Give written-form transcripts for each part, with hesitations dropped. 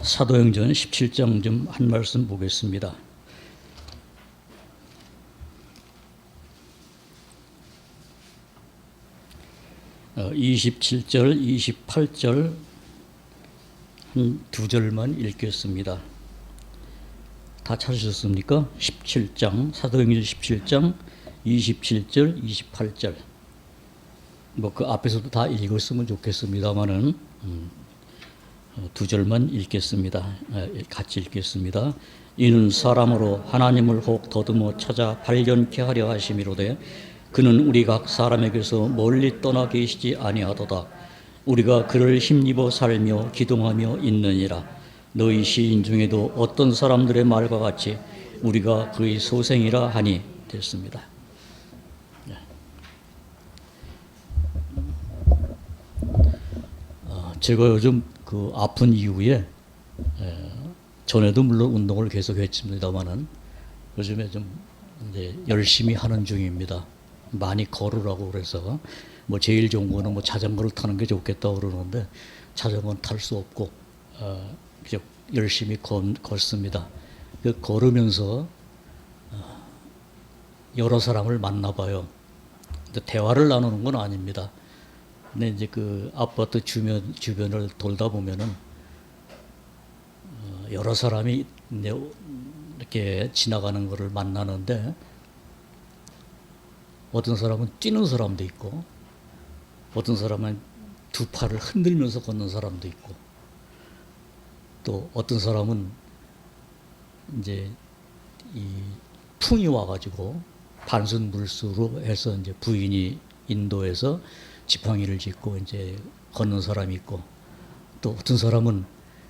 사도행전 17장 좀 한 말씀 보겠습니다. 어, 27절, 28절 한 두 절만 읽겠습니다. 다 찾으셨습니까? 17장, 사도행전 17장 27절, 28절. 뭐 그 앞에서도 다 읽었으면 좋겠습니다만은 두 절만 읽겠습니다. 같이 읽겠습니다. 이는 사람으로 하나님을 혹 더듬어 찾아 발견케 하려 하심이로되 그는 우리 각 사람에게서 멀리 떠나 계시지 아니하도다. 우리가 그를 힘입어 살며 기동하며 있느니라. 너희 시인 중에도 어떤 사람들의 말과 같이 우리가 그의 소생이라 하니 됐습니다. 제가 요즘 그 아픈 이후에 전에도 물론 운동을 계속 했습니다만은 요즘에 좀 이제 열심히 하는 중입니다. 많이 걸으라고 그래서 뭐 제일 좋은 거는 뭐 자전거를 타는 게 좋겠다고 그러는데 자전거는 탈 수 없고 그냥 열심히 걷습니다. 그 걸으면서 여러 사람을 만나봐요. 근데 대화를 나누는 건 아닙니다. 근데 이제 그 아파트 주변을 돌다 보면은 여러 사람이 이렇게 지나가는 것을 만나는데 어떤 사람은 뛰는 사람도 있고 어떤 사람은 두 팔을 흔들면서 걷는 사람도 있고 또 어떤 사람은 이제 이 풍이 와가지고 반순 물수로 해서 이제 부인이 인도해서 지팡이를 짚고 이제 걷는 사람이 있고 또 어떤 사람은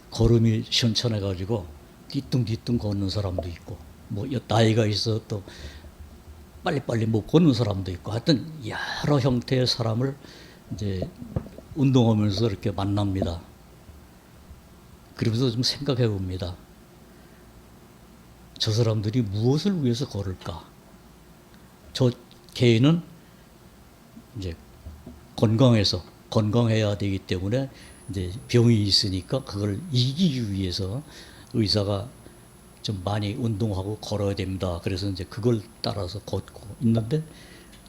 걸음이 시원찮아가지고 뒤뚱뒤뚱 걷는 사람도 있고 뭐 나이가 있어 또 빨리빨리 못 걷는 사람도 있고 하여튼 여러 형태의 사람을 이제 운동하면서 이렇게 만납니다. 그러면서 좀 생각해 봅니다. 저 사람들이 무엇을 위해서 걸을까? 저 개인은 이제 건강해야 되기 때문에 이제 병이 있으니까 그걸 이기기 위해서 의사가 좀 많이 운동하고 걸어야 됩니다. 그래서 이제 그걸 따라서 걷고 있는데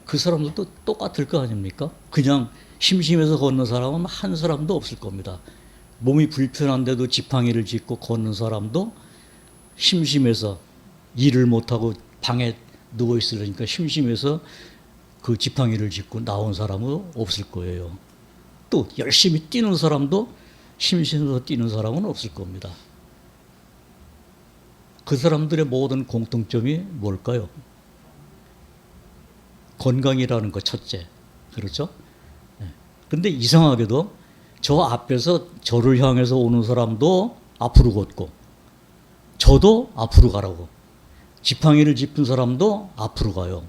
그 사람들도 똑같을 거 아닙니까? 그냥 심심해서 걷는 사람은 한 사람도 없을 겁니다. 몸이 불편한데도 지팡이를 짚고 걷는 사람도 심심해서 일을 못하고 방에 누워 있으려니까 심심해서 그 지팡이를 짚고 나온 사람은 없을 거예요. 또 열심히 뛰는 사람도 심심해서 뛰는 사람은 없을 겁니다. 그 사람들의 모든 공통점이 뭘까요? 건강이라는 거 첫째. 그렇죠? 그런데 이상하게도 저 앞에서 저를 향해서 오는 사람도 앞으로 걷고 저도 앞으로 가라고 지팡이를 짚은 사람도 앞으로 가요.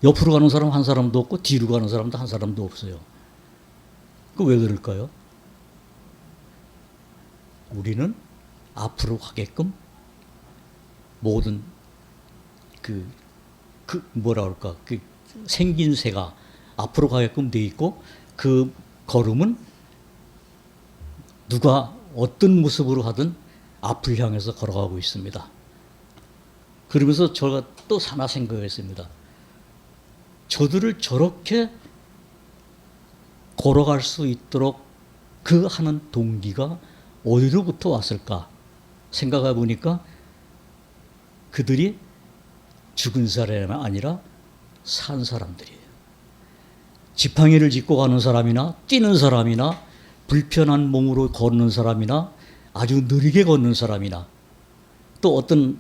옆으로 가는 사람 한 사람도 없고 뒤로 가는 사람도 한 사람도 없어요. 그 왜 그럴까요? 우리는 앞으로 가게끔 모든 뭐라 그럴까 그 생긴 새가 앞으로 가게끔 돼 있고 그 걸음은 누가 어떤 모습으로 하든 앞을 향해서 걸어가고 있습니다. 그러면서 제가 또 하나 생각했습니다. 저들을 저렇게 걸어갈 수 있도록 그 하는 동기가 어디로부터 왔을까 생각해 보니까 그들이 죽은 사람이 아니라 산 사람들이에요. 지팡이를 짚고 가는 사람이나 뛰는 사람이나 불편한 몸으로 걷는 사람이나 아주 느리게 걷는 사람이나 또 어떤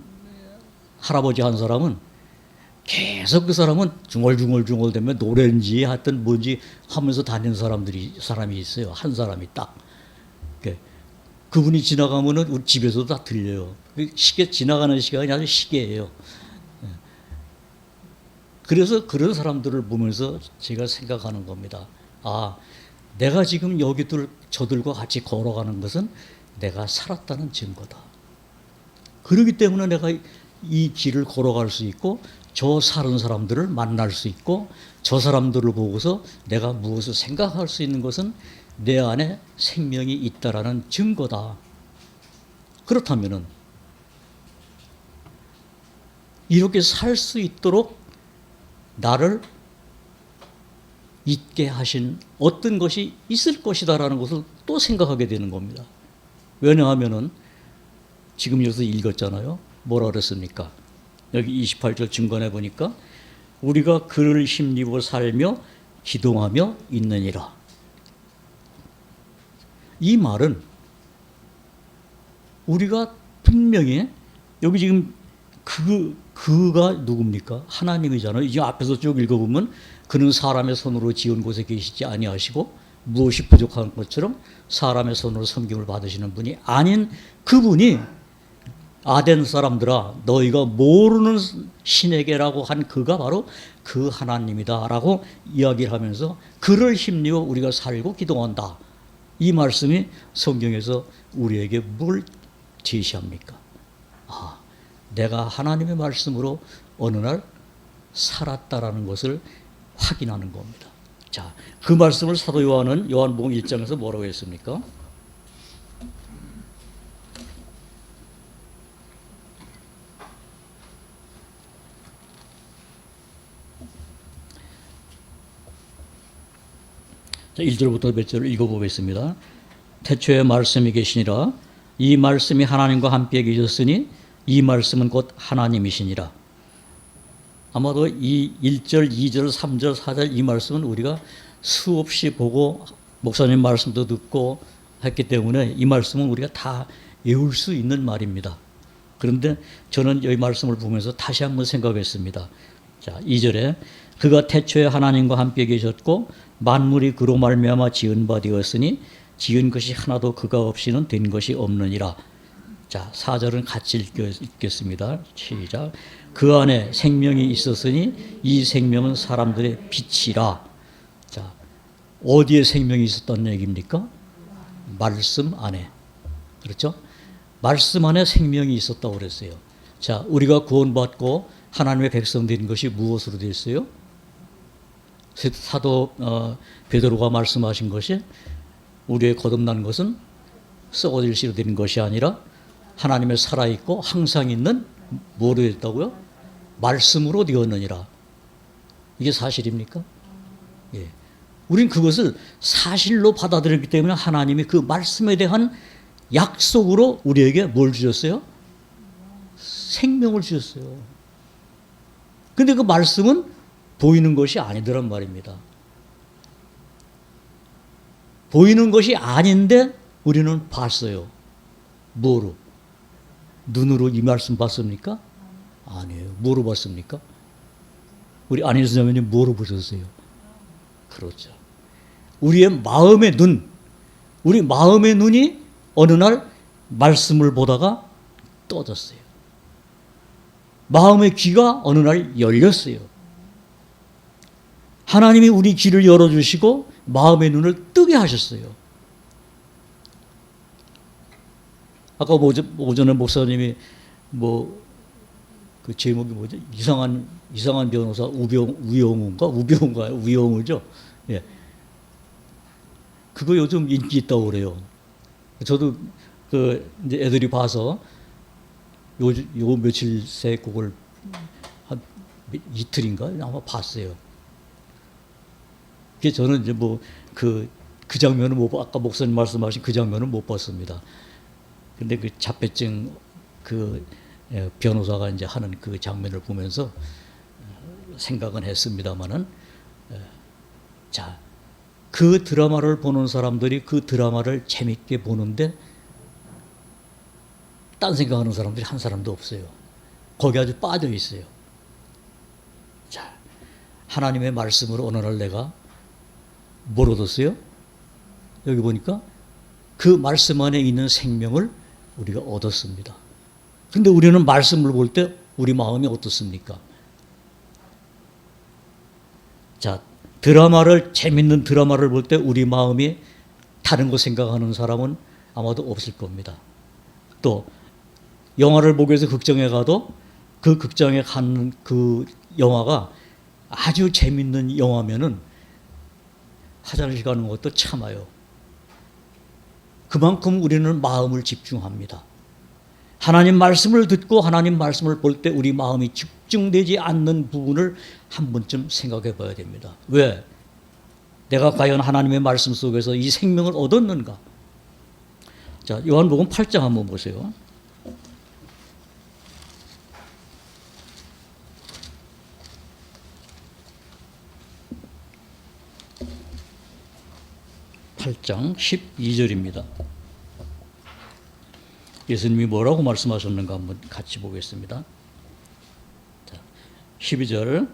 할아버지 한 사람은 계속 그 사람은 중얼중얼 대면 노래인지 하여튼 뭔지 하면서 다니는 사람이 있어요. 한 사람이 딱. 그분이 지나가면은 우리 집에서도 다 들려요. 시계 지나가는 시간이 아주 시계예요. 그래서 그런 사람들을 보면서 제가 생각하는 겁니다. 아, 내가 지금 저들과 같이 걸어가는 것은 내가 살았다는 증거다. 그렇기 때문에 내가 이 길을 걸어갈 수 있고 저 사는 사람들을 만날 수 있고 저 사람들을 보고서 내가 무엇을 생각할 수 있는 것은 내 안에 생명이 있다라는 증거다. 그렇다면은 이렇게 살 수 있도록 나를 있게 하신 어떤 것이 있을 것이다라는 것을 또 생각하게 되는 겁니다. 왜냐하면은 지금 여기서 읽었잖아요. 뭐라 그랬습니까? 여기 28절 중간에 보니까 우리가 그를 힘입어 살며 기동하며 있느니라. 이 말은 우리가 분명히 여기 지금 그가 누굽니까? 하나님이잖아요. 이 앞에서 쭉 읽어보면 그는 사람의 손으로 지은 곳에 계시지 아니하시고 무엇이 부족한 것처럼 사람의 손으로 섬김을 받으시는 분이 아닌 그분이 아덴 사람들아 너희가 모르는 신에게라고 한 그가 바로 그 하나님이다라고 이야기를 하면서 그를 힘입어 우리가 살고 기도한다. 이 말씀이 성경에서 우리에게 뭘 제시합니까? 내가 하나님의 말씀으로 어느 날 살았다라는 것을 확인하는 겁니다. 자, 그 말씀을 사도 요한은 요한복음 1장에서 뭐라고 했습니까? 자, 1절부터 몇 절을 읽어보겠습니다. 태초에 말씀이 계시니라. 이 말씀이 하나님과 함께 계셨으니 이 말씀은 곧 하나님이시니라. 아마도 이 1절, 2절, 3절, 4절 이 말씀은 우리가 수없이 보고 목사님 말씀도 듣고 했기 때문에 이 말씀은 우리가 다 외울 수 있는 말입니다. 그런데 저는 이 말씀을 보면서 다시 한번 생각했습니다. 자, 2절에 그가 태초에 하나님과 함께 계셨고 만물이 그로 말미암아 지은 바 되었으니 지은 것이 하나도 그가 없이는 된 것이 없느니라. 자, 4절은 같이 읽겠습니다. 시작. 그 안에 생명이 있었으니 이 생명은 사람들의 빛이라. 자, 어디에 생명이 있었다는 얘기입니까? 말씀 안에. 그렇죠? 말씀 안에 생명이 있었다고 그랬어요. 자, 우리가 구원받고 하나님의 백성 된 것이 무엇으로 됐어요? 사도 베드로가 말씀하신 것이 우리의 거듭난 것은 썩어질 씨로 된 것이 아니라 하나님의 살아있고 항상 있는 뭐로 됐다고요? 말씀으로 되었느니라. 이게 사실입니까? 예. 우린 그것을 사실로 받아들였기 때문에 하나님이 그 말씀에 대한 약속으로 우리에게 뭘 주셨어요? 생명을 주셨어요. 근데 그 말씀은 보이는 것이 아니더란 말입니다. 보이는 것이 아닌데 우리는 봤어요. 뭐로? 눈으로 이 말씀 봤습니까? 아니에요. 뭐로 봤습니까? 우리 안희 선생님이 뭐로 보셨어요? 그렇죠. 우리의 마음의 눈, 우리 마음의 눈이 어느 날 말씀을 보다가 떠졌어요. 마음의 귀가 어느 날 열렸어요. 하나님이 우리 귀를 열어주시고 마음의 눈을 뜨게 하셨어요. 아까 오전에 목사님이 그 제목이 뭐죠? 이상한 변호사 우병우죠? 예. 그거 요즘 인기 있다고 그래요. 저도 이제 애들이 봐서 요 며칠 새 그걸 한 이틀인가 아마 봤어요. 그게 저는 이제 그 장면을 아까 목사님 말씀하신 그 장면을 못 봤습니다. 근데 그 자폐증 변호사가 이제 하는 그 장면을 보면서 생각은 했습니다만은, 자, 그 드라마를 보는 사람들이 그 드라마를 재밌게 보는데 딴 생각하는 사람들이 한 사람도 없어요. 거기 아주 빠져 있어요. 자, 하나님의 말씀으로 어느 날 내가 뭘 얻었어요? 여기 보니까 그 말씀 안에 있는 생명을 우리가 얻었습니다. 근데 우리는 말씀을 볼 때 우리 마음이 어떻습니까? 자, 재밌는 드라마를 볼 때 우리 마음이 다른 거 생각하는 사람은 아마도 없을 겁니다. 또 영화를 보기 위해서 극장에 가도 그 극장에 가는 그 영화가 아주 재밌는 영화면은 화장실 가는 것도 참아요. 그만큼 우리는 마음을 집중합니다. 하나님 말씀을 듣고 하나님 말씀을 볼 때 우리 마음이 집중되지 않는 부분을 한 번쯤 생각해 봐야 됩니다. 왜? 내가 과연 하나님의 말씀 속에서 이 생명을 얻었는가? 자, 요한복음 8장 한번 보세요. (8장) 12절입니다. 예수님이 뭐라고 말씀하셨는가 한번 같이 보겠습니다. 자, 12절.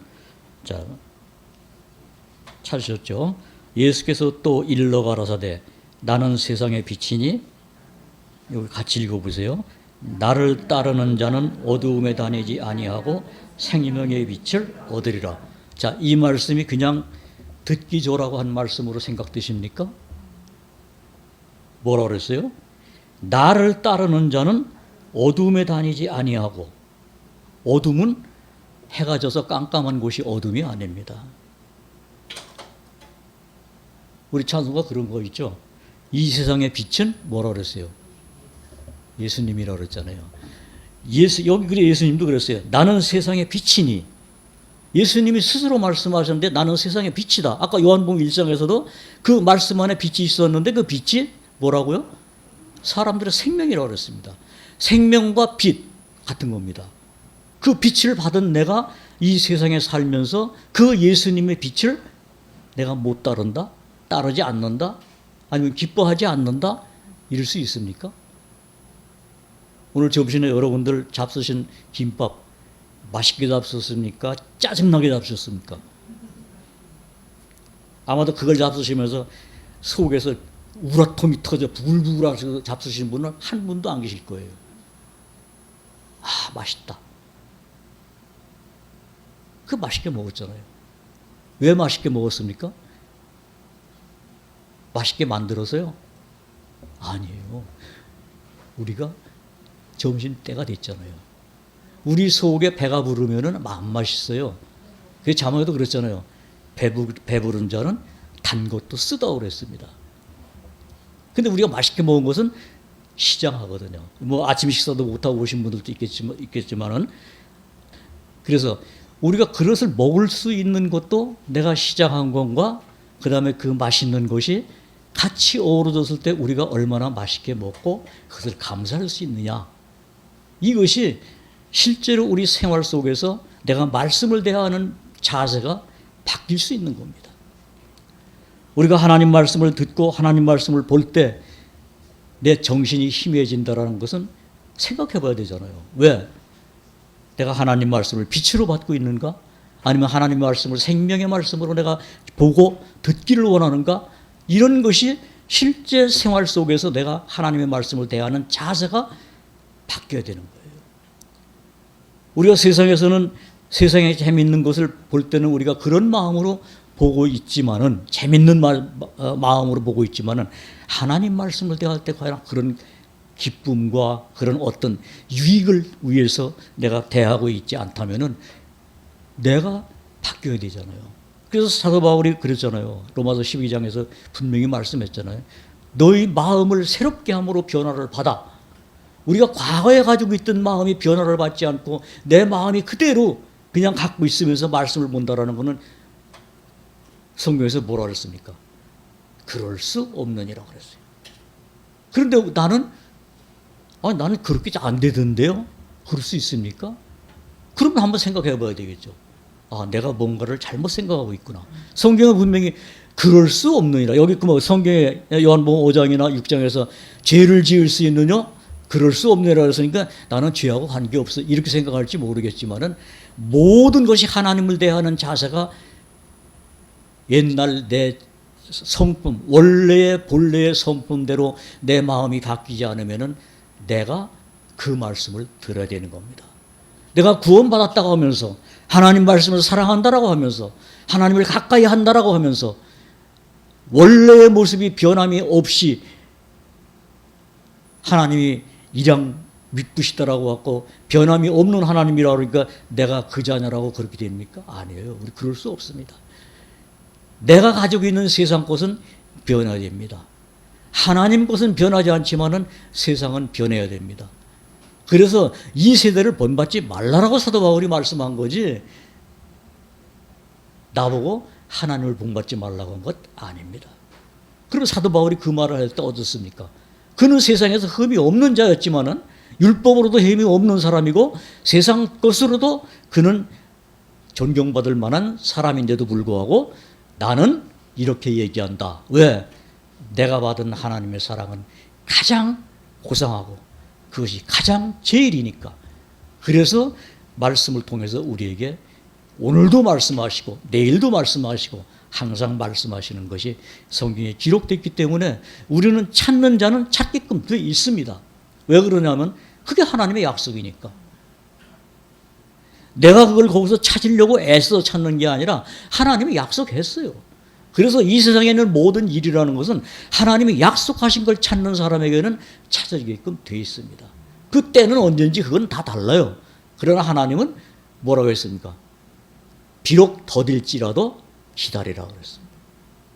자, 찾으셨죠? 예수께서 또 일러 가라사대 나는 세상의 빛이니, 여기 같이 읽어보세요. 나를 따르는 자는 어두움에 다니지 아니하고 생명의 빛을 얻으리라. 자, 이 말씀이 그냥 듣기 좋으라고 한 말씀으로 생각되십니까? 뭐라 그랬어요? 나를 따르는 자는 어둠에 다니지 아니하고, 어둠은 해가 져서 깜깜한 곳이 어둠이 아닙니다. 우리 찬송가 그런 거 있죠. 이 세상의 빛은 뭐라 그랬어요? 예수님이라고 그랬잖아요. 여기 그래 예수님도 그랬어요. 나는 세상의 빛이니. 예수님이 스스로 말씀하셨는데 나는 세상의 빛이다. 아까 요한복음 1장에서도 그 말씀 안에 빛이 있었는데 그 빛이 뭐라고요? 사람들의 생명이라고 그랬습니다. 생명과 빛 같은 겁니다. 그 빛을 받은 내가 이 세상에 살면서 그 예수님의 빛을 내가 못 따른다? 따르지 않는다? 아니면 기뻐하지 않는다? 이럴 수 있습니까? 오늘 점심에 여러분들 잡수신 김밥 맛있게 잡수셨습니까? 짜증나게 잡수셨습니까? 아마도 그걸 잡수시면서 속에서 우라통이 터져 부글부글 하셔서 잡수신 분은 한 분도 안 계실 거예요. 아, 맛있다. 그 맛있게 먹었잖아요. 왜 맛있게 먹었습니까? 맛있게 만들어서요? 아니에요. 우리가 점심 때가 됐잖아요. 우리 속에 배가 부르면은 안 맛있어요. 그 자막에도 그랬잖아요. 배부른 자는 단 것도 쓰다고 그랬습니다. 근데 우리가 맛있게 먹은 것은 시장하거든요. 뭐 아침 식사도 못하고 오신 분들도 있겠지만은, 그래서 우리가 그것을 먹을 수 있는 것도 내가 시장한 것과 그 다음에 그 맛있는 것이 같이 어우러졌을 때 우리가 얼마나 맛있게 먹고 그것을 감사할 수 있느냐. 이것이 실제로 우리 생활 속에서 내가 말씀을 대하는 자세가 바뀔 수 있는 겁니다. 우리가 하나님 말씀을 듣고 하나님 말씀을 볼 때 내 정신이 희미해진다는 것은 생각해 봐야 되잖아요. 왜? 내가 하나님 말씀을 빛으로 받고 있는가? 아니면 하나님 말씀을 생명의 말씀으로 내가 보고 듣기를 원하는가? 이런 것이 실제 생활 속에서 내가 하나님의 말씀을 대하는 자세가 바뀌어야 되는 거예요. 우리가 세상에서는 세상에 재밌는 것을 볼 때는 우리가 그런 마음으로 보고 있지만은, 재밌는 마음으로 보고 있지만은, 하나님 말씀을 대할 때 과연 그런 기쁨과 그런 어떤 유익을 위해서 내가 대하고 있지 않다면은 내가 바뀌어야 되잖아요. 그래서 사도 바울이 그랬잖아요. 로마서 12장에서 분명히 말씀했잖아요. 너희 마음을 새롭게 함으로 변화를 받아. 우리가 과거에 가지고 있던 마음이 변화를 받지 않고 내 마음이 그대로 그냥 갖고 있으면서 말씀을 본다라는 것은 성경에서 뭐라 그랬습니까? 그럴 수 없느니라고 그랬어요. 그런데 나는 그렇게 안 되던데요? 그럴 수 있습니까? 그러면 한번 생각해 봐야 되겠죠. 아, 내가 뭔가를 잘못 생각하고 있구나. 성경은 분명히 그럴 수 없느니라. 여기 그 성경에 요한복음 5장이나 6장에서 죄를 지을 수 있느냐? 그럴 수 없느니라 그랬으니까 나는 죄하고 관계없어. 이렇게 생각할지 모르겠지만은 모든 것이 하나님을 대하는 자세가 옛날 내 성품, 원래의 본래의 성품대로 내 마음이 바뀌지 않으면은 내가 그 말씀을 들어야 되는 겁니다. 내가 구원받았다고 하면서 하나님 말씀을 사랑한다라고 하면서 하나님을 가까이 한다라고 하면서 원래의 모습이 변함이 없이 하나님이 이랑 미쁘시다라고 하고 변함이 없는 하나님이라고 그러니까 내가 그 자녀라고 그렇게 됩니까? 아니에요. 우리 그럴 수 없습니다. 내가 가지고 있는 세상 것은 변해야 됩니다. 하나님 것은 변하지 않지만은 세상은 변해야 됩니다. 그래서 이 세대를 본받지 말라라고 사도 바울이 말씀한 거지, 나보고 하나님을 본받지 말라고 한 것 아닙니다. 그럼 사도 바울이 그 말을 할 때 어떻습니까? 그는 세상에서 흠이 없는 자였지만은 율법으로도 흠이 없는 사람이고 세상 것으로도 그는 존경받을 만한 사람인데도 불구하고 나는 이렇게 얘기한다. 왜? 내가 받은 하나님의 사랑은 가장 고상하고 그것이 가장 제일이니까. 그래서 말씀을 통해서 우리에게 오늘도 말씀하시고 내일도 말씀하시고 항상 말씀하시는 것이 성경에 기록됐기 때문에 우리는 찾는 자는 찾게끔 되어 있습니다. 왜 그러냐면 그게 하나님의 약속이니까. 내가 그걸 거기서 찾으려고 애써 찾는 게 아니라 하나님이 약속했어요. 그래서 이 세상에 있는 모든 일이라는 것은 하나님이 약속하신 걸 찾는 사람에게는 찾아지게끔 되어 있습니다. 그때는 언제인지 그건 다 달라요. 그러나 하나님은 뭐라고 했습니까? 비록 더딜지라도 기다리라고 그랬습니다.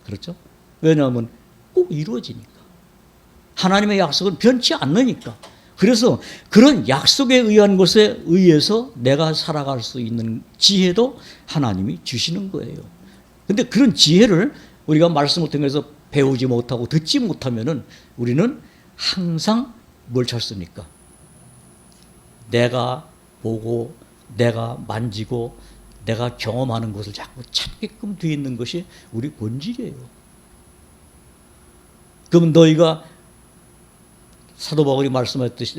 그렇죠? 왜냐하면 꼭 이루어지니까. 하나님의 약속은 변치 않으니까. 그래서 그런 약속에 의한 것에 의해서 내가 살아갈 수 있는 지혜도 하나님이 주시는 거예요. 근데 그런 지혜를 우리가 말씀을 통해서 배우지 못하고 듣지 못하면은 우리는 항상 뭘 찾습니까? 내가 보고 내가 만지고 내가 경험하는 것을 자꾸 찾게끔 되어 있는 것이 우리 본질이에요. 그럼 너희가 사도 바울이 말씀했듯이,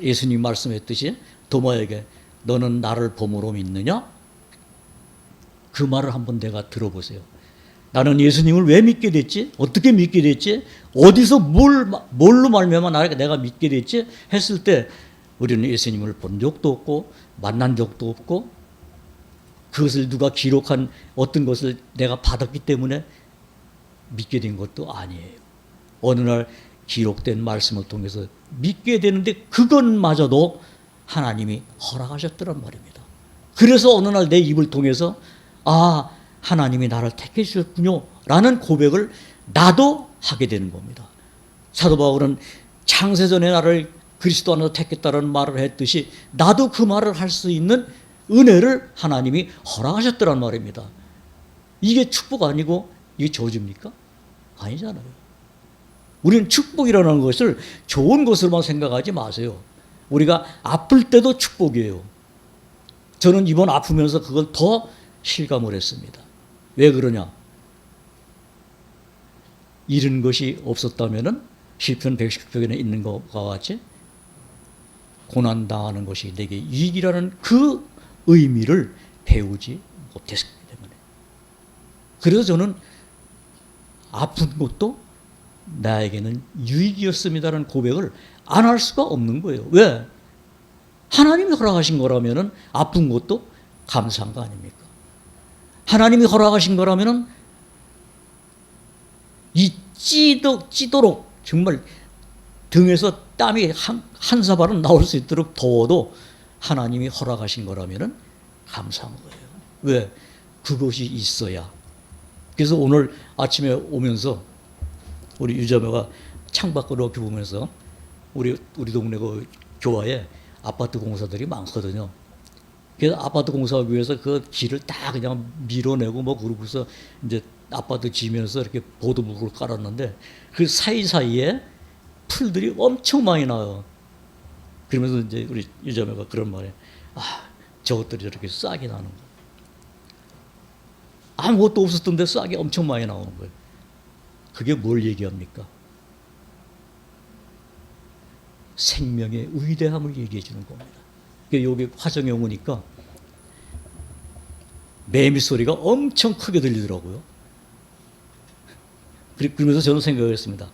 예수님이 말씀했듯이 도마에게 너는 나를 봄으로 믿느냐? 그 말을 한번 내가 들어보세요. 나는 예수님을 왜 믿게 됐지? 어떻게 믿게 됐지? 어디서 뭘로 말미암아 내가 믿게 됐지? 했을 때 우리는 예수님을 본 적도 없고 만난 적도 없고 그것을 누가 기록한 어떤 것을 내가 받았기 때문에 믿게 된 것도 아니에요. 어느 날 기록된 말씀을 통해서 믿게 되는데 그것마저도 하나님이 허락하셨더란 말입니다. 그래서 어느 날 내 입을 통해서 아, 하나님이 나를 택해 주셨군요 라는 고백을 나도 하게 되는 겁니다. 사도 바울은 창세전에 나를 그리스도 안에서 택했다는 말을 했듯이 나도 그 말을 할 수 있는 은혜를 하나님이 허락하셨더란 말입니다. 이게 축복 아니고 이게 저주입니까? 아니잖아요. 우리는 축복이라는 것을 좋은 것으로만 생각하지 마세요. 우리가 아플 때도 축복이에요. 저는 이번 아프면서 그걸 더 실감을 했습니다. 왜 그러냐? 잃은 것이 없었다면은 시편 119편에 있는 것과 같이 고난당하는 것이 내게 이익이라는 그 의미를 배우지 못했기 때문에. 그래서 저는 아픈 것도 나에게는 유익이었습니다라는 고백을 안 할 수가 없는 거예요. 왜? 하나님이 허락하신 거라면은 아픈 것도 감사한 거 아닙니까? 하나님이 허락하신 거라면은 이 찌도록 정말 등에서 땀이 한 사발은 나올 수 있도록 더워도 하나님이 허락하신 거라면은 감사한 거예요. 왜? 그것이 있어야. 그래서 오늘 아침에 오면서 우리 유자매가 창밖으로 이렇게 보면서 우리 동네 그 교화에 아파트 공사들이 많거든요. 그래서 아파트 공사하기 위해서 그 길을 다 그냥 밀어내고 뭐 그러고서 이제 아파트 지면서 이렇게 보도블록을 깔았는데 그 사이사이에 풀들이 엄청 많이 나요. 그러면서 이제 우리 유자매가 그런 말에 아, 저것들이 저렇게 싹이 나는 거예요. 아무것도 없었던데 싹이 엄청 많이 나오는 거예요. 그게 뭘 얘기합니까? 생명의 위대함을 얘기해 주는 겁니다. 여기 화정에 오니까 매미 소리가 엄청 크게 들리더라고요. 그러면서 저는 생각을 했습니다.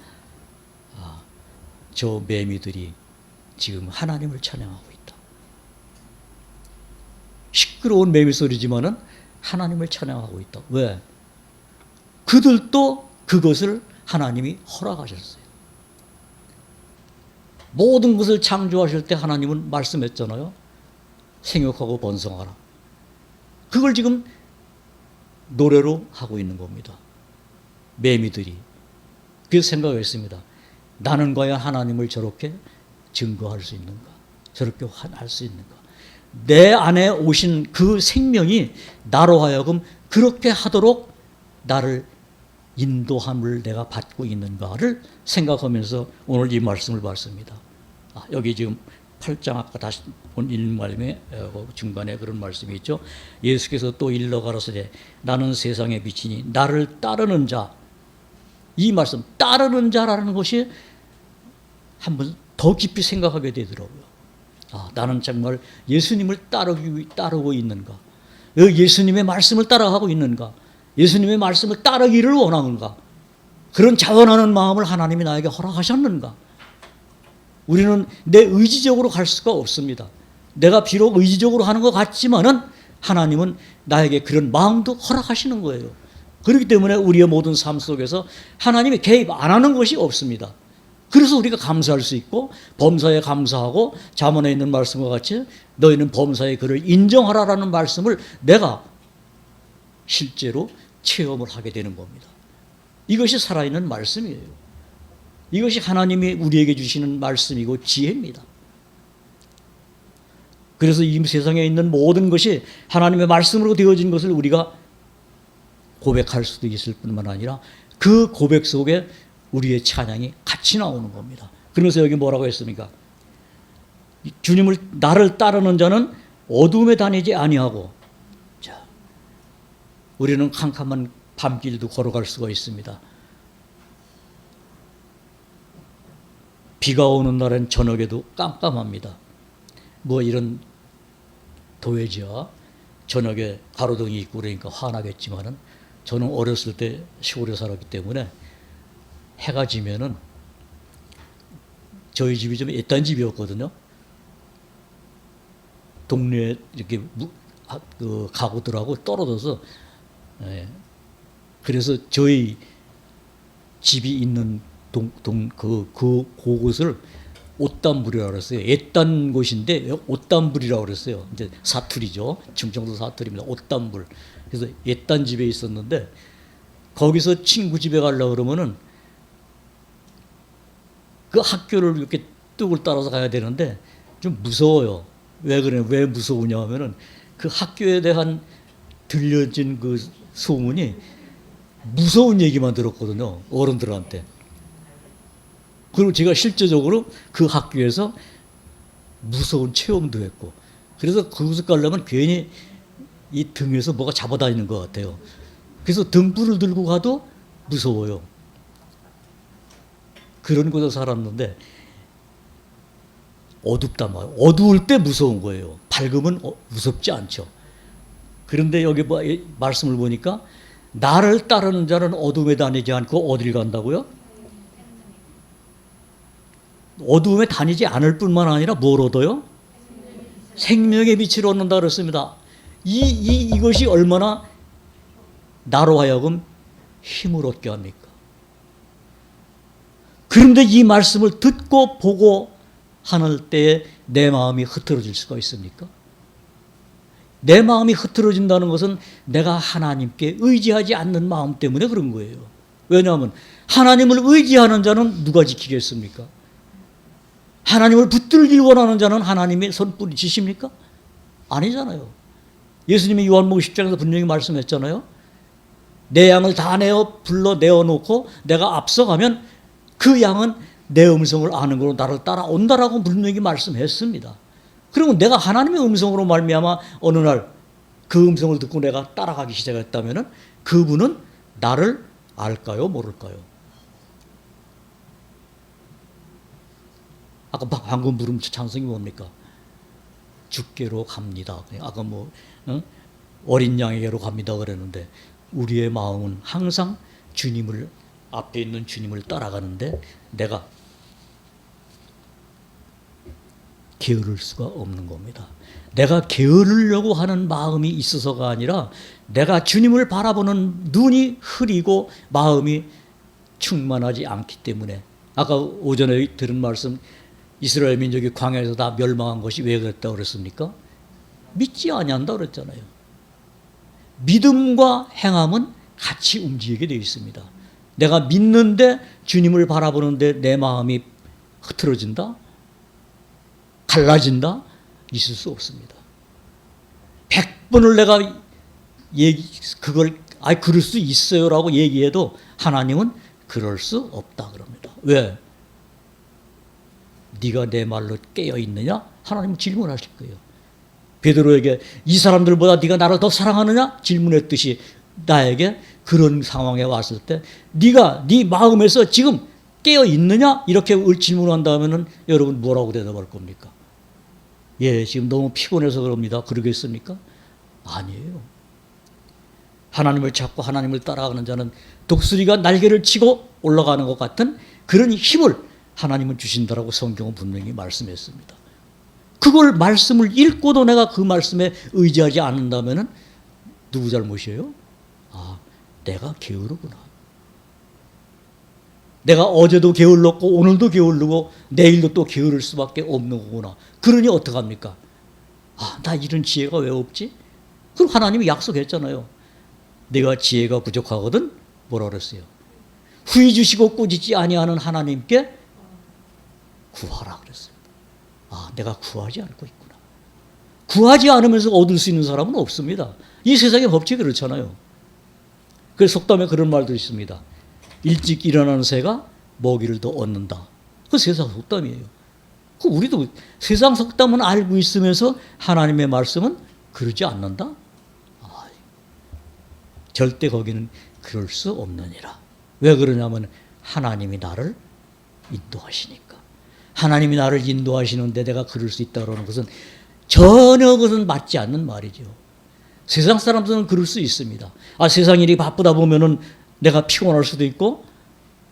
아, 저 매미들이 지금 하나님을 찬양하고 있다. 시끄러운 매미 소리지만은 하나님을 찬양하고 있다. 왜? 그들도 그것을 하나님이 허락하셨어요. 모든 것을 창조하실 때 하나님은 말씀했잖아요. 생육하고 번성하라. 그걸 지금 노래로 하고 있는 겁니다. 매미들이. 그래서 생각했습니다. 나는 과연 하나님을 저렇게 증거할 수 있는가? 저렇게 할 수 있는가? 내 안에 오신 그 생명이 나로 하여금 그렇게 하도록 나를 인도함을 내가 받고 있는가를 생각하면서 오늘 이 말씀을 봤습니다. 여기 지금 8장 아까 다시 본 말씀에 중간에 그런 말씀이 있죠. 예수께서 또 일러 가라사대 나는 세상의 빛이니 나를 따르는 자, 이 말씀 따르는 자라는 것이 한번 더 깊이 생각하게 되더라고요. 나는 정말 예수님을 따르고 있는가? 예수님의 말씀을 따라가고 있는가? 예수님의 말씀을 따르기를 원하는가? 그런 자원하는 마음을 하나님이 나에게 허락하셨는가? 우리는 내 의지적으로 갈 수가 없습니다. 내가 비록 의지적으로 하는 것 같지만은 하나님은 나에게 그런 마음도 허락하시는 거예요. 그렇기 때문에 우리의 모든 삶 속에서 하나님이 개입 안 하는 것이 없습니다. 그래서 우리가 감사할 수 있고 범사에 감사하고 잠언에 있는 말씀과 같이 너희는 범사의 그를 인정하라라는 말씀을 내가 실제로 체험을 하게 되는 겁니다. 이것이 살아있는 말씀이에요. 이것이 하나님이 우리에게 주시는 말씀이고 지혜입니다. 그래서 이 세상에 있는 모든 것이 하나님의 말씀으로 되어진 것을 우리가 고백할 수도 있을 뿐만 아니라 그 고백 속에 우리의 찬양이 같이 나오는 겁니다. 그러면서 여기 뭐라고 했습니까? 주님을 나를 따르는 자는 어둠에 다니지 아니하고, 자, 우리는 캄캄한 밤길도 걸어갈 수가 있습니다. 비가 오는 날엔 저녁에도 깜깜합니다. 뭐 이런 도회지와 저녁에 가로등이 있고 그러니까 화나겠지만은 저는 어렸을 때 시골에 살았기 때문에 해가 지면은 저희 집이 좀 애딴 집이었거든요. 동네에 이렇게 그 가구들하고 떨어져서, 그래서 저희 집이 있는 그곳을 옷단불이라고 그랬어요. 애딴 곳인데 옷단불이라고 그랬어요. 이제 사투리죠. 충청도 사투리입니다. 옷단불. 그래서 애딴 집에 있었는데 거기서 친구 집에 가려고 그러면은 그 학교를 이렇게 뚝을 따라서 가야 되는데 좀 무서워요. 왜 그래? 왜 무서우냐 하면은 그 학교에 대한 들려진 그 소문이 무서운 얘기만 들었거든요. 어른들한테. 그리고 제가 실제적으로 그 학교에서 무서운 체험도 했고, 그래서 그곳을 가려면 괜히 이 등에서 뭐가 잡아다니는 것 같아요. 그래서 등불을 들고 가도 무서워요. 그런 곳에 살았는데 어둡단 말이에요. 어두울 때 무서운 거예요. 밝으면 무섭지 않죠. 그런데 여기 말씀을 보니까 나를 따르는 자는 어둠에 다니지 않고 어딜 간다고요? 어두움에 다니지 않을 뿐만 아니라 뭘 얻어요? 생명의 빛을 얻는다 그랬습니다. 이것이 얼마나 나로 하여금 힘을 얻게 합니까? 그런데 이 말씀을 듣고 보고 하는 때에 내 마음이 흐트러질 수가 있습니까? 내 마음이 흐트러진다는 것은 내가 하나님께 의지하지 않는 마음 때문에 그런 거예요. 왜냐하면 하나님을 의지하는 자는 누가 지키겠습니까? 하나님을 붙들길 원하는 자는 하나님의 손뿌리 지십니까? 아니잖아요. 예수님이 요한복음 10장에서 분명히 말씀했잖아요. 내 양을 다 불러 내어놓고 내가 앞서가면 그 양은 내 음성을 아는 걸로 나를 따라온다라고 분명히 말씀했습니다. 그러면 내가 하나님의 음성으로 말미암아 어느 날 그 음성을 듣고 내가 따라가기 시작했다면 그분은 나를 알까요? 모를까요? 아까 방금 부른 찬송이 뭡니까? 주께로 갑니다. 아까 어린 양에게로 갑니다 그랬는데 우리의 마음은 항상 주님을 앞에 있는 주님을 따라가는데 내가 게으를 수가 없는 겁니다. 내가 게으르려고 하는 마음이 있어서가 아니라 내가 주님을 바라보는 눈이 흐리고 마음이 충만하지 않기 때문에 아까 오전에 들은 말씀 이스라엘 민족이 광야에서 다 멸망한 것이 왜 그랬다고 그랬습니까? 믿지 아니한다 그랬잖아요. 믿음과 행함은 같이 움직이게 되어 있습니다. 내가 믿는데 주님을 바라보는데 내 마음이 흐트러진다? 달라진다? 있을 수 없습니다. 100번을 내가 그걸 그럴 수 있어요라고 얘기해도 하나님은 그럴 수 없다 그럽니다. 왜? 네가 내 말로 깨어 있느냐? 하나님은 질문하실 거예요. 베드로에게 이 사람들보다 네가 나를 더 사랑하느냐? 질문했듯이 나에게 그런 상황에 왔을 때 네가 네 마음에서 지금 깨어 있느냐? 이렇게 질문한다면은 여러분 뭐라고 대답할 겁니까? 예, 지금 너무 피곤해서 그럽니다. 그러겠습니까? 아니에요. 하나님을 찾고 하나님을 따라가는 자는 독수리가 날개를 치고 올라가는 것 같은 그런 힘을 하나님은 주신다라고 성경은 분명히 말씀했습니다. 그걸 말씀을 읽고도 내가 그 말씀에 의지하지 않는다면은 누구 잘못이에요? 아, 내가 게으르구나. 내가 어제도 게을렀고 오늘도 게으르고 내일도 또 게으를 수밖에 없는 거구나. 그러니 어떡합니까? 아, 나 이런 지혜가 왜 없지? 그럼 하나님이 약속했잖아요. 내가 지혜가 부족하거든 뭐라 그랬어요? 후히 주시고 꾸짖지 아니하는 하나님께 구하라 그랬습니다. 아, 내가 구하지 않고 있구나. 구하지 않으면서 얻을 수 있는 사람은 없습니다. 이 세상의 법칙이 그렇잖아요. 그래서 속담에 그런 말도 있습니다. 일찍 일어나는 새가 먹이를 더 얻는다. 그 세상 속담이에요. 그 우리도 세상 속담은 알고 있으면서 하나님의 말씀은 그러지 않는다? 아, 절대 거기는 그럴 수 없느니라. 왜 그러냐면 하나님이 나를 인도하시니까. 하나님이 나를 인도하시는데 내가 그럴 수 있다 그러는 것은 전혀 그것은 맞지 않는 말이죠. 세상 사람들은 그럴 수 있습니다. 아, 세상 일이 바쁘다 보면은 내가 피곤할 수도 있고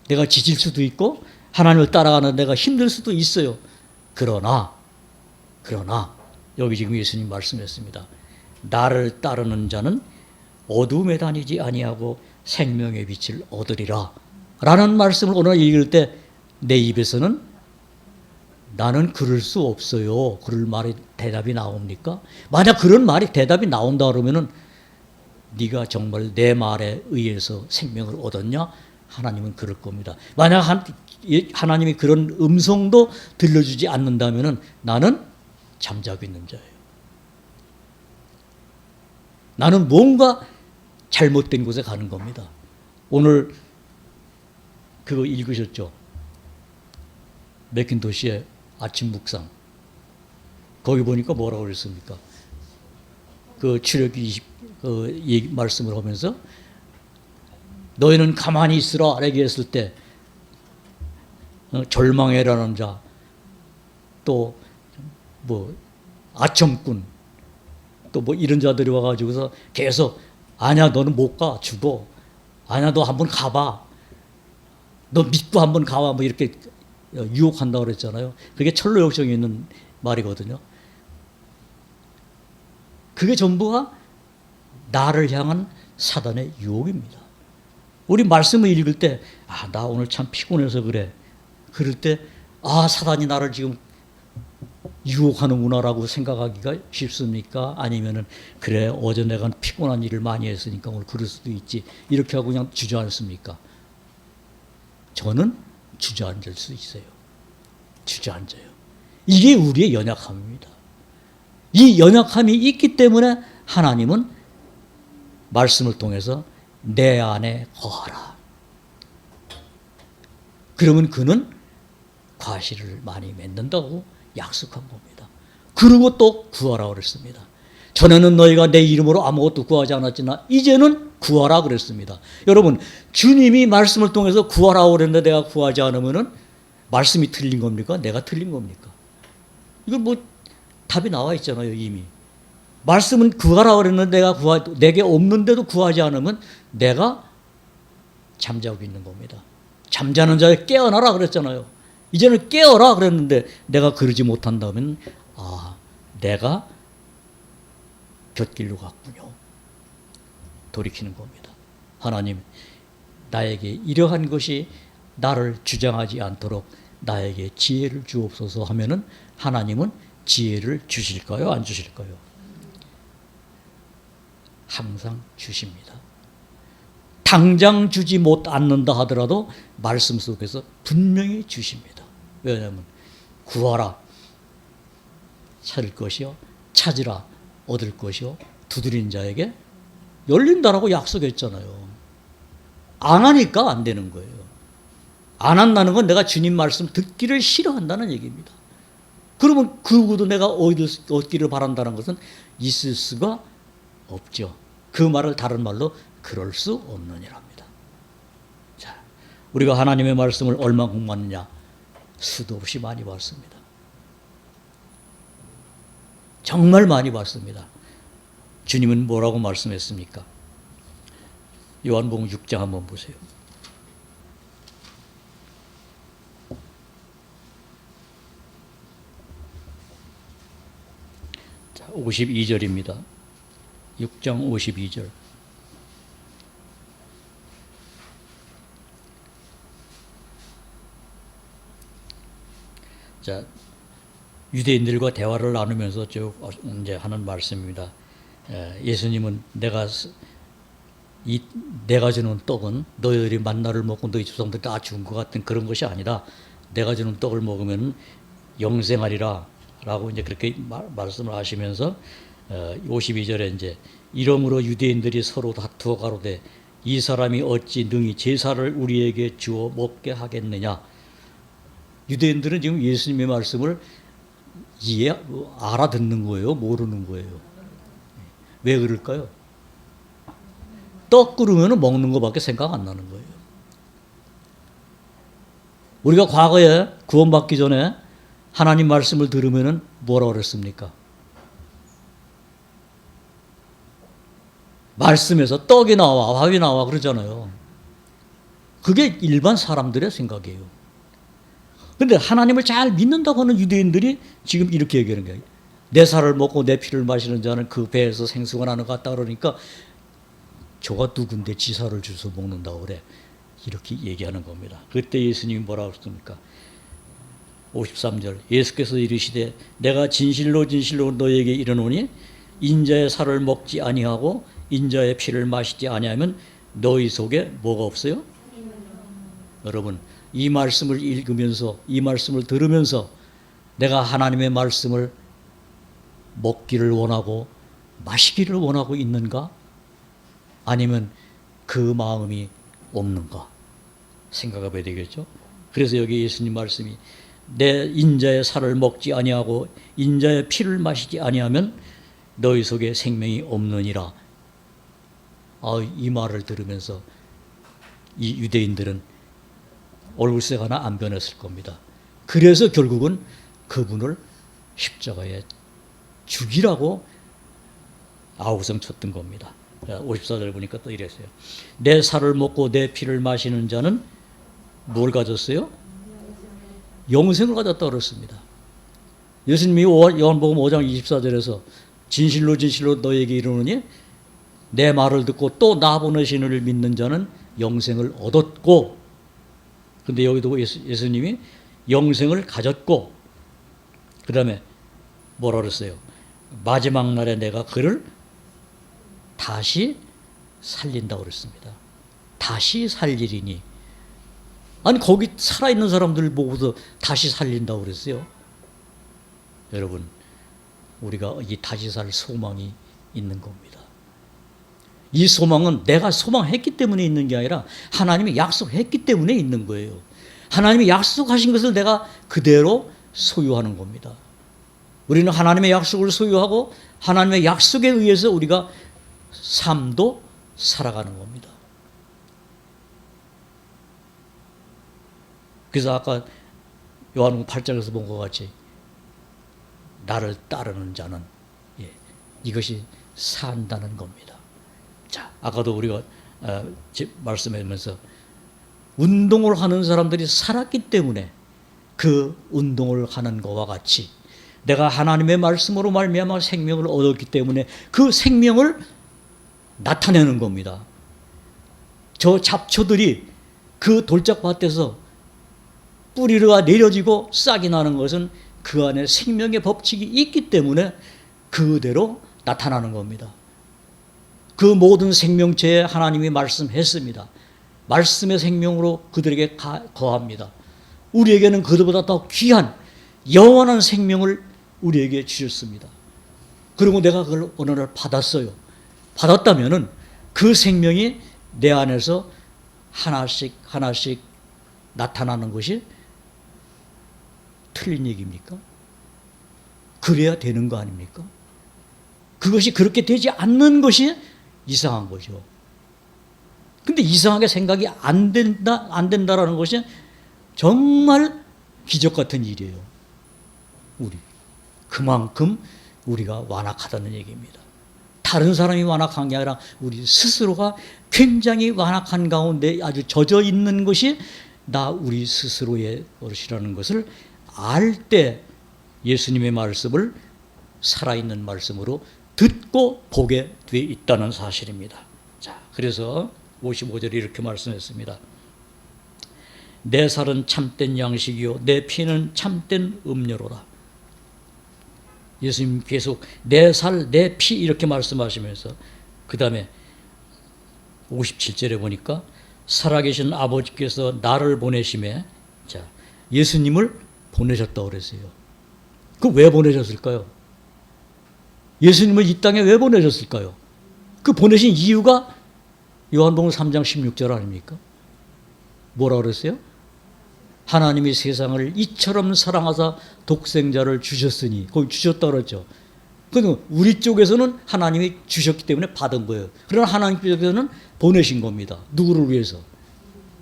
내가 지칠 수도 있고 하나님을 따라가는 내가 힘들 수도 있어요. 그러나 여기 지금 예수님 말씀했습니다. 나를 따르는 자는 어둠에 다니지 아니하고 생명의 빛을 얻으리라 라는 말씀을 오늘 읽을 때 내 입에서는 나는 그럴 수 없어요. 그럴 말이 대답이 나옵니까? 만약 그런 말이 대답이 나온다 그러면은 네가 정말 내 말에 의해서 생명을 얻었냐? 하나님은 그럴 겁니다. 만약 하나님이 그런 음성도 들려주지 않는다면은 나는 잠자고 있는 자예요. 나는 뭔가 잘못된 곳에 가는 겁니다. 오늘 그거 읽으셨죠? 맥킨토시의 아침 묵상. 거기 보니까 뭐라고 그랬습니까? 그 출애굽기 그 말씀을 하면서 너희는 가만히 있으라 얘기했을 때 절망해라는 자, 또 뭐 아첨꾼, 또 뭐 이런 자들이 와가지고서 계속 아니야 너는 못 가 죽어, 아니야 너 한번 가봐, 너 믿고 한번 가봐 뭐 이렇게 유혹한다고 그랬잖아요. 그게 철로 역정에 있는 말이거든요. 그게 전부가 나를 향한 사단의 유혹입니다. 우리 말씀을 읽을 때 아, 나 오늘 참 피곤해서 그래. 그럴 때 아, 사단이 나를 지금 유혹하는구나라고 생각하기가 쉽습니까? 아니면은 그래 어제 내가 피곤한 일을 많이 했으니까 오늘 그럴 수도 있지 이렇게 하고 그냥 주저앉습니까? 저는 주저앉을 수 있어요. 주저앉아요. 이게 우리의 연약함입니다. 이 연약함이 있기 때문에 하나님은 말씀을 통해서 내 안에 거하라. 그러면 그는 과실을 많이 맺는다고 약속한 겁니다. 그리고 또 구하라 그랬습니다. 전에는 너희가 내 이름으로 아무것도 구하지 않았지만 이제는 구하라 그랬습니다. 여러분, 주님이 말씀을 통해서 구하라 그랬는데 내가 구하지 않으면은 말씀이 틀린 겁니까? 내가 틀린 겁니까? 이건 뭐 답이 나와 있잖아요, 이미. 말씀은 구하라 그랬는데 내게 없는데도 구하지 않으면 내가 잠자고 있는 겁니다. 잠자는 자에 깨어나라 그랬잖아요. 이제는 깨어라 그랬는데 내가 그러지 못한다면 아, 내가 곁길로 갔군요. 돌이키는 겁니다. 하나님, 나에게 이러한 것이 나를 주장하지 않도록 나에게 지혜를 주옵소서 하면은 하나님은 지혜를 주실까요? 안 주실까요? 항상 주십니다. 당장 주지 못 않는다 하더라도 말씀 속에서 분명히 주십니다. 왜냐하면 구하라. 찾을 것이요 찾으라 얻을 것이요 두드리는 자에게 열린다라고 약속했잖아요. 안 하니까 안 되는 거예요. 안 한다는 건 내가 주님 말씀 듣기를 싫어한다는 얘기입니다. 그러면 그 구도 내가 얻기를 바란다는 것은 있을 수가 없죠. 그 말을 다른 말로 그럴 수 없느니랍니다. 자, 우리가 하나님의 말씀을 얼마 공부하느냐? 수도 없이 많이 봤습니다. 정말 많이 봤습니다. 주님은 뭐라고 말씀했습니까? 요한복음 6장 한번 보세요. 자, 52절입니다. 6장 52절. 자, 유대인들과 대화를 나누면서 쭉 이제 하는 말씀입니다. 예수님은 내가 주는 떡은 너희들이 만나를 먹고 너희 조상들 다 죽은 것 같은 그런 것이 아니다. 내가 주는 떡을 먹으면 영생하리라 라고 이제 그렇게 말씀을 하시면서 52절에 이제 이러므로 유대인들이 서로 다투어 가로되 이 사람이 어찌 능히 제사를 우리에게 주어 먹게 하겠느냐. 유대인들은 지금 예수님의 말씀을 알아듣는 거예요? 모르는 거예요? 왜 그럴까요? 떡 끓으면 먹는 것밖에 생각 안 나는 거예요. 우리가 과거에 구원받기 전에 하나님 말씀을 들으면 뭐라 그랬습니까? 말씀에서 떡이 나와 밥이 나와 그러잖아요. 그게 일반 사람들의 생각이에요. 그런데 하나님을 잘 믿는다고 하는 유대인들이 지금 이렇게 얘기하는 거예요. 내 살을 먹고 내 피를 마시는 자는 그 배에서 생수가 나는 것 같다 그러니까 저가 누군데 지사를 주서 먹는다고 그래. 이렇게 얘기하는 겁니다. 그때 예수님이 뭐라고 했습니까? 53절 예수께서 이르시되 내가 진실로 진실로 너희에게 이르노니 인자의 살을 먹지 아니하고 인자의 피를 마시지 아니하면 너희 속에 뭐가 없어요? 여러분 이 말씀을 읽으면서 이 말씀을 들으면서 내가 하나님의 말씀을 먹기를 원하고 마시기를 원하고 있는가? 아니면 그 마음이 없는가? 생각해 봐야 되겠죠. 그래서 여기 예수님 말씀이 내 인자의 살을 먹지 아니하고 인자의 피를 마시지 아니하면 너희 속에 생명이 없느니라. 이 말을 들으면서 이 유대인들은 얼굴색 하나 안 변했을 겁니다. 그래서 결국은 그분을 십자가에 죽이라고 아우성 쳤던 겁니다. 54절 보니까 또 이랬어요. 내 살을 먹고 내 피를 마시는 자는 뭘 가졌어요? 영생을 가졌다 그랬습니다. 예수님이 요한복음 5장 24절에서 진실로 진실로 너에게 이르노니 내 말을 듣고 또 나 보내신 이를 믿는 자는 영생을 얻었고, 근데 여기도 예수님이 영생을 가졌고, 그 다음에 뭐라 그랬어요? 마지막 날에 내가 그를 다시 살린다고 그랬습니다. 다시 살리리니. 아니 거기 살아있는 사람들 보고서 다시 살린다고 그랬어요. 여러분 우리가 이 다시 살 소망이 있는 겁니다. 이 소망은 내가 소망했기 때문에 있는 게 아니라 하나님이 약속했기 때문에 있는 거예요. 하나님이 약속하신 것을 내가 그대로 소유하는 겁니다. 우리는 하나님의 약속을 소유하고 하나님의 약속에 의해서 우리가 삶도 살아가는 겁니다. 그래서 아까 요한복음 8장에서 본 것 같이 나를 따르는 자는 이것이 산다는 겁니다. 자, 아까도 우리가 말씀하면서 운동을 하는 사람들이 살았기 때문에 그 운동을 하는 것과 같이 내가 하나님의 말씀으로 말미암아 생명을 얻었기 때문에 그 생명을 나타내는 겁니다. 저 잡초들이 그 돌짝밭에서 뿌리가 내려지고 싹이 나는 것은 그 안에 생명의 법칙이 있기 때문에 그대로 나타나는 겁니다. 그 모든 생명체에 하나님이 말씀했습니다. 말씀의 생명으로 그들에게 거합니다. 우리에게는 그들보다 더 귀한 영원한 생명을 우리에게 주셨습니다. 그리고 내가 그걸 어느 날 받았어요. 받았다면은 그 생명이 내 안에서 하나씩 하나씩 나타나는 것이 틀린 얘기입니까? 그래야 되는 거 아닙니까? 그것이 그렇게 되지 않는 것이 이상한 거죠. 근데 이상하게 생각이 안 된다라는 것이 정말 기적 같은 일이에요. 그만큼 우리가 완악하다는 얘기입니다. 다른 사람이 완악한 게 아니라 우리 스스로가 굉장히 완악한 가운데 아주 젖어 있는 것이 우리 스스로의 것이라는 것을 알 때 예수님의 말씀을 살아있는 말씀으로 듣고 보게 돼 있다는 사실입니다. 자, 그래서 55절에 이렇게 말씀했습니다. 내 살은 참된 양식이요 내 피는 참된 음료로라. 예수님 계속 내 살, 내 피 이렇게 말씀하시면서 그 다음에 57절에 보니까 살아계신 아버지께서 나를 보내심에, 자, 예수님을 보내셨다고 그랬어요. 그 왜 보내셨을까요? 예수님을 이 땅에 왜 보내셨을까요? 그 보내신 이유가 요한복음 3장 16절 아닙니까? 뭐라 그랬어요? 하나님이 세상을 이처럼 사랑하사 독생자를 주셨으니, 거기 주셨다 그랬죠. 그러니까 우리 쪽에서는 하나님이 주셨기 때문에 받은 거예요. 그러나 하나님 쪽에서는 보내신 겁니다. 누구를 위해서?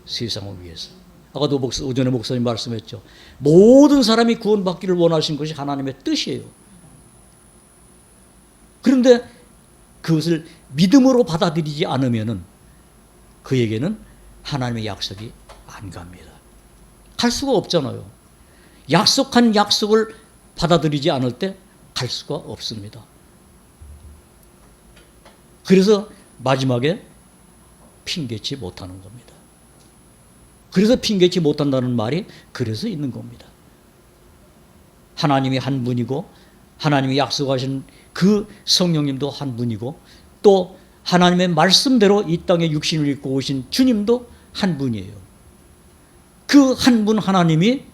세상을 위해서. 아까도 오전에 목사님 말씀했죠. 모든 사람이 구원받기를 원하신 것이 하나님의 뜻이에요. 그런데 그것을 믿음으로 받아들이지 않으면은 그에게는 하나님의 약속이 안 갑니다. 갈 수가 없잖아요. 약속한 약속을 받아들이지 않을 때 갈 수가 없습니다. 그래서 마지막에 핑계치 못하는 겁니다. 그래서 핑계치 못한다는 말이 그래서 있는 겁니다. 하나님이 한 분이고 하나님이 약속하신 그 성령님도 한 분이고 또 하나님의 말씀대로 이 땅에 육신을 입고 오신 주님도 한 분이에요. 그 한 분 하나님이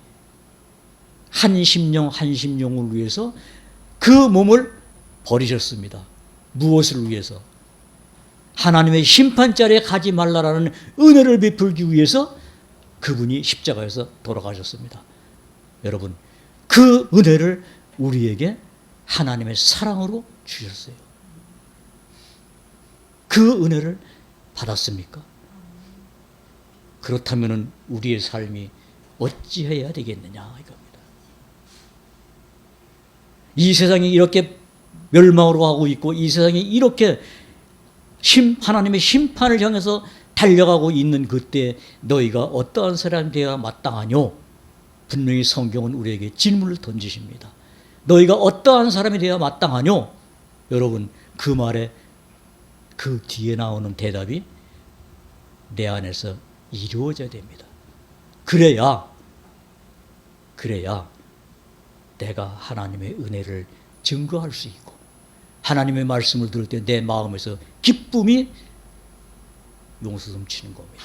한 심령을 위해서 그 몸을 버리셨습니다. 무엇을 위해서? 하나님의 심판자리에 가지 말라라는 은혜를 베풀기 위해서 그분이 십자가에서 돌아가셨습니다. 여러분, 그 은혜를 우리에게 하나님의 사랑으로 주셨어요. 그 은혜를 받았습니까? 그렇다면 우리의 삶이 어찌해야 되겠느냐 이겁니다. 이 세상이 이렇게 멸망으로 가고 있고 이 세상이 이렇게 하나님의 심판을 향해서 달려가고 있는 그때 너희가 어떠한 사람이 되어야 마땅하뇨? 분명히 성경은 우리에게 질문을 던지십니다. 너희가 어떠한 사람이 되어야 마땅하뇨? 여러분, 그 말에 그 뒤에 나오는 대답이 내 안에서 이루어져야 됩니다. 그래야 내가 하나님의 은혜를 증거할 수 있고 하나님의 말씀을 들을 때 내 마음에서 기쁨이 용솟음치는 겁니다.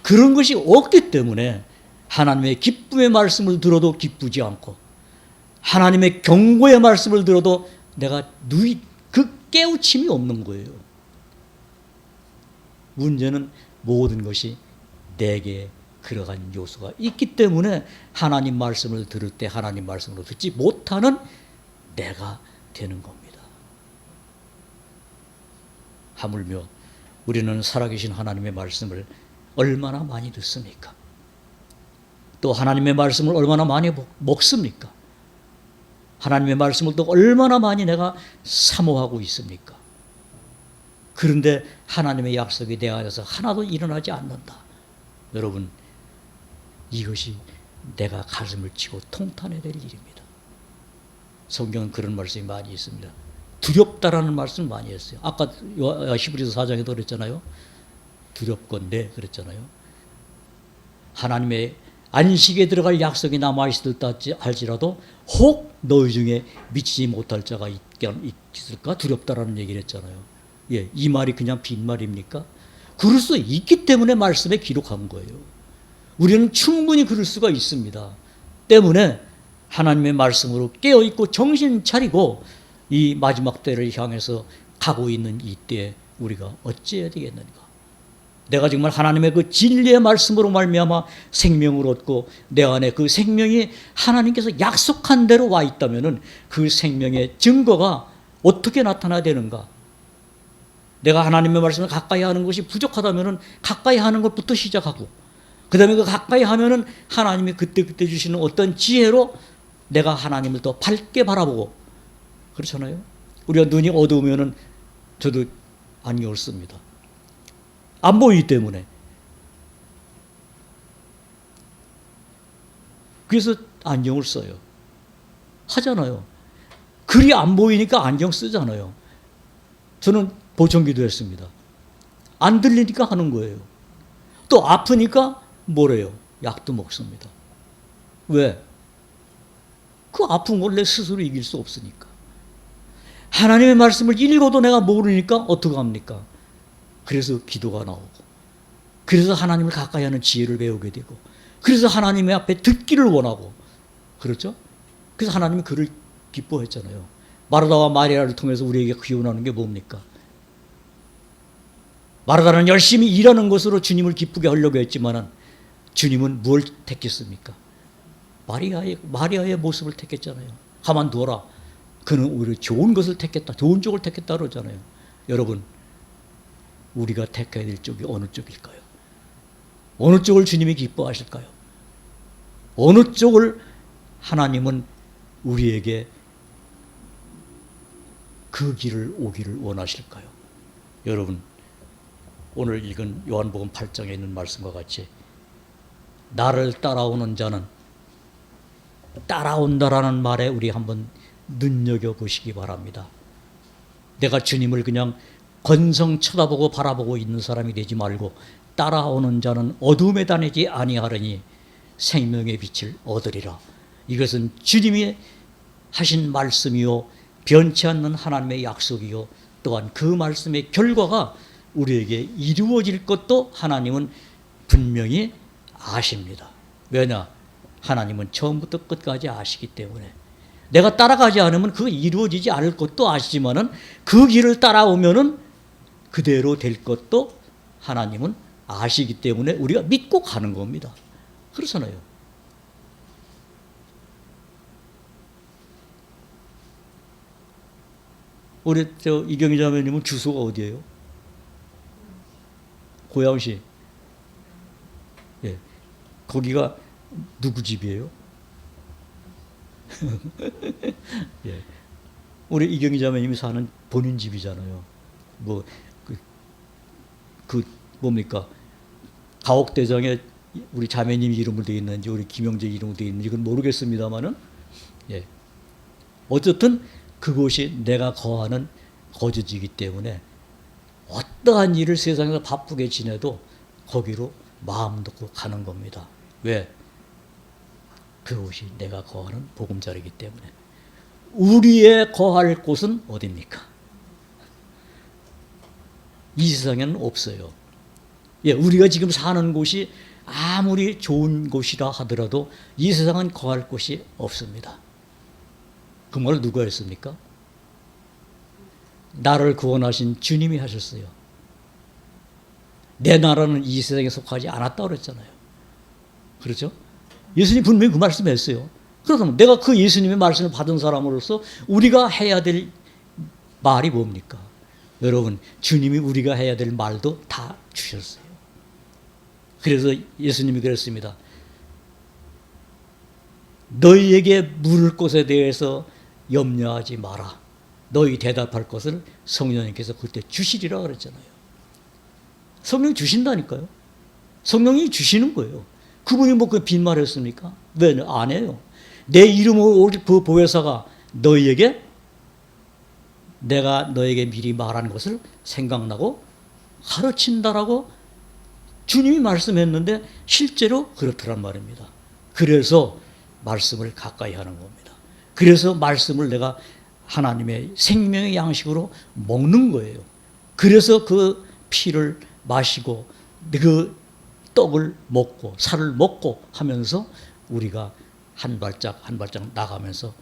그런 것이 없기 때문에 하나님의 기쁨의 말씀을 들어도 기쁘지 않고 하나님의 경고의 말씀을 들어도 내가 그 깨우침이 없는 거예요. 문제는 모든 것이 내게 그러한 요소가 있기 때문에 하나님 말씀을 들을 때 하나님 말씀으로 듣지 못하는 내가 되는 겁니다. 하물며 우리는 살아계신 하나님의 말씀을 얼마나 많이 듣습니까? 또 하나님의 말씀을 얼마나 많이 먹습니까? 하나님의 말씀을 또 얼마나 많이 내가 사모하고 있습니까? 그런데 하나님의 약속이 내 안에서 하나도 일어나지 않는다. 여러분, 이것이 내가 가슴을 치고 통탄해야 될 일입니다. 성경은 그런 말씀이 많이 있습니다. 두렵다라는 말씀을 많이 했어요. 아까 히브리서 4장에도 그랬잖아요. 두렵건대 그랬잖아요. 하나님의 안식에 들어갈 약속이 남아있을다 할지라도 혹 너희 중에 미치지 못할 자가 있을까 두렵다라는 얘기를 했잖아요. 예, 이 말이 그냥 빈말입니까? 그럴 수 있기 때문에 말씀에 기록한 거예요. 우리는 충분히 그럴 수가 있습니다. 때문에 하나님의 말씀으로 깨어있고 정신 차리고 이 마지막 때를 향해서 가고 있는 이때에 우리가 어찌해야 되겠는가? 내가 정말 하나님의 그 진리의 말씀으로 말미암아 생명을 얻고 내 안에 그 생명이 하나님께서 약속한 대로 와 있다면은 그 생명의 증거가 어떻게 나타나야 되는가? 내가 하나님의 말씀을 가까이 하는 것이 부족하다면은 가까이 하는 것부터 시작하고, 그 다음에 그 가까이 하면은 하나님이 그때그때 주시는 어떤 지혜로 내가 하나님을 더 밝게 바라보고, 그렇잖아요. 우리가 눈이 어두우면은 저도 안경을 씁니다. 안 보이기 때문에. 그래서 안경을 써요. 하잖아요. 글이 안 보이니까 안경 쓰잖아요. 저는 보청기도 했습니다. 안 들리니까 하는 거예요. 또 아프니까 뭐래요? 약도 먹습니다. 왜? 그 아픈 걸 내 스스로 이길 수 없으니까. 하나님의 말씀을 읽어도 내가 모르니까 어떡합니까? 그래서 기도가 나오고, 그래서 하나님을 가까이 하는 지혜를 배우게 되고, 그래서 하나님의 앞에 듣기를 원하고, 그렇죠? 그래서 하나님이 그를 기뻐했잖아요. 마르다와 마리아를 통해서 우리에게 기원하는 게 뭡니까? 마르다는 열심히 일하는 것으로 주님을 기쁘게 하려고 했지만 주님은 뭘 택했습니까? 마리아의 모습을 택했잖아요. 가만두어라. 그는 오히려 좋은 것을 택했다. 좋은 쪽을 택했다 그러잖아요. 여러분, 우리가 택해야 될 쪽이 어느 쪽일까요? 어느 쪽을 주님이 기뻐하실까요? 어느 쪽을 하나님은 우리에게 그 길을 오기를 원하실까요? 여러분, 오늘 읽은 요한복음 8장에 있는 말씀과 같이 나를 따라오는 자는, 따라온다라는 말에 우리 한번 눈여겨보시기 바랍니다. 내가 주님을 그냥 건성 쳐다보고 바라보고 있는 사람이 되지 말고, 따라오는 자는 어둠에 다니지 아니하려니 생명의 빛을 얻으리라. 이것은 주님이 하신 말씀이요, 변치 않는 하나님의 약속이요, 또한 그 말씀의 결과가 우리에게 이루어질 것도 하나님은 분명히 아십니다. 왜냐? 하나님은 처음부터 끝까지 아시기 때문에. 내가 따라가지 않으면 그거 이루어지지 않을 것도 아시지만은 그 길을 따라오면은 그대로 될 것도 하나님은 아시기 때문에 우리가 믿고 가는 겁니다. 그렇잖아요. 우리 이경희 자매님은 주소가 어디예요? 고양시. 예. 거기가 누구 집이에요? 예. 우리 이경희 자매님이 사는 본인 집이잖아요. 뭐, 뭡니까? 가옥대장에 우리 자매님 이름으로 되어 있는지, 우리 김영재 이름으로 되어 있는지, 그건 모르겠습니다만은, 예. 어쨌든 그곳이 내가 거하는 거주지이기 때문에 어떠한 일을 세상에서 바쁘게 지내도 거기로 마음 놓고 가는 겁니다. 왜? 그곳이 내가 거하는 보금자리이기 때문에. 우리의 거할 곳은 어디입니까? 이 세상에는 없어요. 예, 우리가 지금 사는 곳이 아무리 좋은 곳이라 하더라도 이 세상은 거할 곳이 없습니다. 그 말을 누가 했습니까? 나를 구원하신 주님이 하셨어요. 내 나라는 이 세상에 속하지 않았다고 그랬잖아요. 그렇죠? 예수님 분명히 그 말씀을 했어요. 그렇다면 내가 그 예수님의 말씀을 받은 사람으로서 우리가 해야 될 말이 뭡니까? 여러분, 주님이 우리가 해야 될 말도 다 주셨어요. 그래서 예수님이 그랬습니다. 너희에게 물을 것에 대해서 염려하지 마라. 너희 대답할 것을 성령님께서 그때 주시리라 그랬잖아요. 성령이 주신다니까요. 성령이 주시는 거예요. 그분이 뭐 그 빈말했습니까? 왜? 안 해요. 내 이름으로 그 보혜사가 너희에게, 내가 너에게 미리 말한 것을 생각나고 가르친다라고 주님이 말씀했는데 실제로 그렇더란 말입니다. 그래서 말씀을 가까이 하는 겁니다. 그래서 말씀을 내가 하나님의 생명의 양식으로 먹는 거예요. 그래서 그 피를 마시고 그 떡을 먹고 살을 먹고 하면서 우리가 한 발짝 한 발짝 나가면서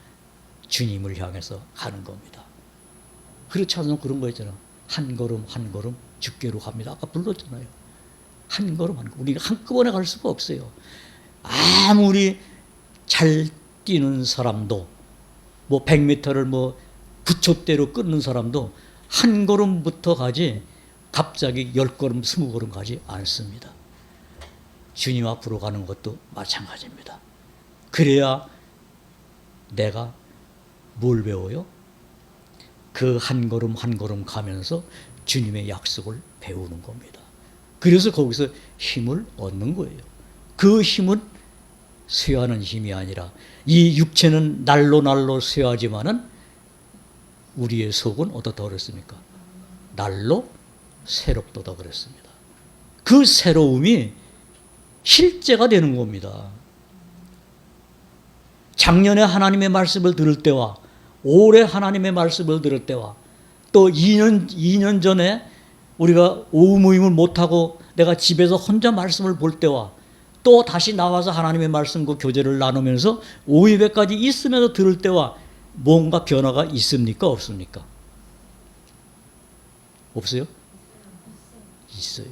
주님을 향해서 가는 겁니다. 그리고 찬송 그런 거 있잖아. 한 걸음 한 걸음 주께로 갑니다. 아까 불렀잖아요. 한 걸음 한 걸음. 우리가 한꺼번에 갈 수가 없어요. 아무리 잘 뛰는 사람도 뭐 100m를 뭐 9초대로 끊는 사람도 한 걸음부터 가지 갑자기 10걸음 20걸음 가지 않습니다. 주님 앞으로 가는 것도 마찬가지입니다. 그래야 내가 뭘 배워요? 그 한 걸음 한 걸음 가면서 주님의 약속을 배우는 겁니다. 그래서 거기서 힘을 얻는 거예요. 그 힘은 쇠하는 힘이 아니라 이 육체는 날로 날로 쇠하지만은 우리의 속은 어떻다 그랬습니까? 날로 새롭도다 그랬습니다. 그 새로움이 실제가 되는 겁니다. 작년에 하나님의 말씀을 들을 때와 올해 하나님의 말씀을 들을 때와 또 2년 전에 우리가 오후 모임을 못하고 내가 집에서 혼자 말씀을 볼 때와 또 다시 나와서 하나님의 말씀과 교제를 나누면서 오후 예배까지 있으면서 들을 때와 뭔가 변화가 있습니까? 없습니까? 없어요? 있어요.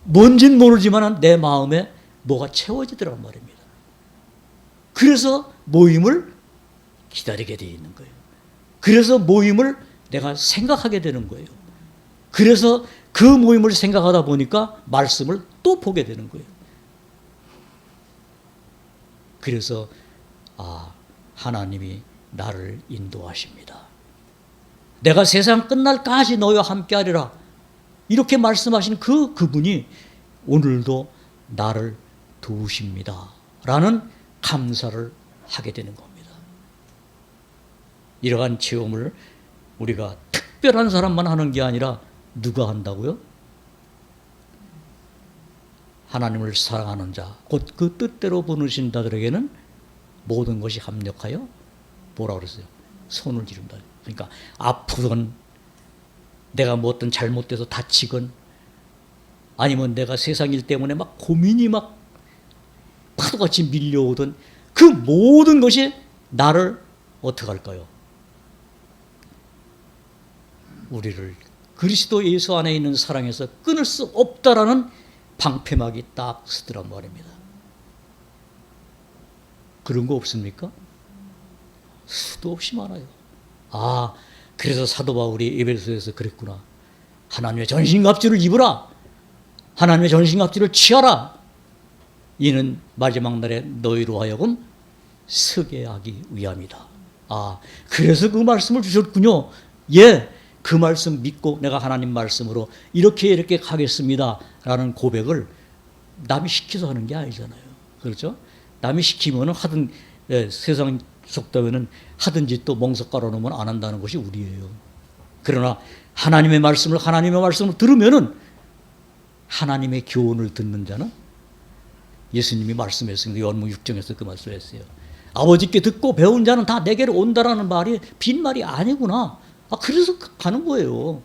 뭔진 모르지만 내 마음에 뭐가 채워지더란 말입니다. 그래서 모임을 기다리게 되어 있는 거예요. 그래서 모임을 내가 생각하게 되는 거예요. 그래서 그 모임을 생각하다 보니까 말씀을 또 보게 되는 거예요. 그래서 하나님이 나를 인도하십니다. 내가 세상 끝날까지 너희와 함께하리라 이렇게 말씀하신 그분이 오늘도 나를 도우십니다 라는 감사를 하게 되는 겁니다. 이러한 체험을 우리가 특별한 사람만 하는 게 아니라 누가 한다고요? 하나님을 사랑하는 자, 곧 그 뜻대로 부르신 자들에게는 모든 것이 합력하여 뭐라 그랬어요? 손을 지른다. 그러니까 아프건 내가 뭐 어떤 잘못돼서 다치건 아니면 내가 세상 일 때문에 막 고민이 막 파도같이 밀려오던 그 모든 것이 나를 어떻게 할까요? 우리를 그리스도 예수 안에 있는 사랑에서 끊을 수 없다라는 방패막이 딱 쓰더란 말입니다. 그런 거 없습니까? 수도 없이 많아요. 그래서 사도 바울이 에베소에서 그랬구나. 하나님의 전신갑주를 입으라. 하나님의 전신갑주를 취하라. 이는 마지막 날에 너희로 하여금 서게 하기 위함이다. 그래서 그 말씀을 주셨군요. 예, 그 말씀 믿고 내가 하나님 말씀으로 이렇게 가겠습니다 라는 고백을 남이 시켜서 하는 게 아니잖아요. 그렇죠? 남이 시키면 하든 세상 속담에는 하든지 또 멍석 깔아놓으면 안 한다는 것이 우리예요. 그러나 하나님의 말씀을 들으면은 하나님의 교훈을 듣는 자는 예수님이 말씀했습니다. 요한복음 6장에서 그 말씀했어요. 아버지께 듣고 배운 자는 다 내게로 온다라는 말이 빈말이 아니구나. 그래서 가는 거예요.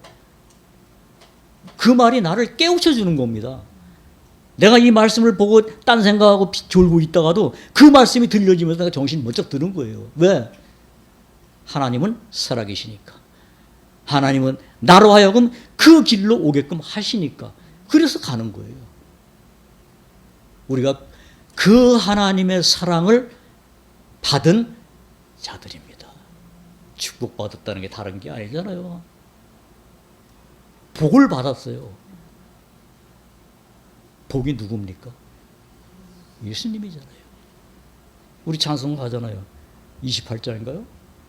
그 말이 나를 깨우쳐 주는 겁니다. 내가 이 말씀을 보고 딴 생각하고 졸고 있다가도 그 말씀이 들려지면서 내가 정신이 번쩍 드는 거예요. 왜? 하나님은 살아계시니까. 하나님은 나로 하여금 그 길로 오게끔 하시니까. 그래서 가는 거예요. 우리가 그 하나님의 사랑을 받은 자들입니다. 축복받았다는 게 다른 게 아니잖아요. 복을 받았어요. 복이 누굽니까? 예수님이잖아요. 우리 찬송 가잖아요. 28장인가요?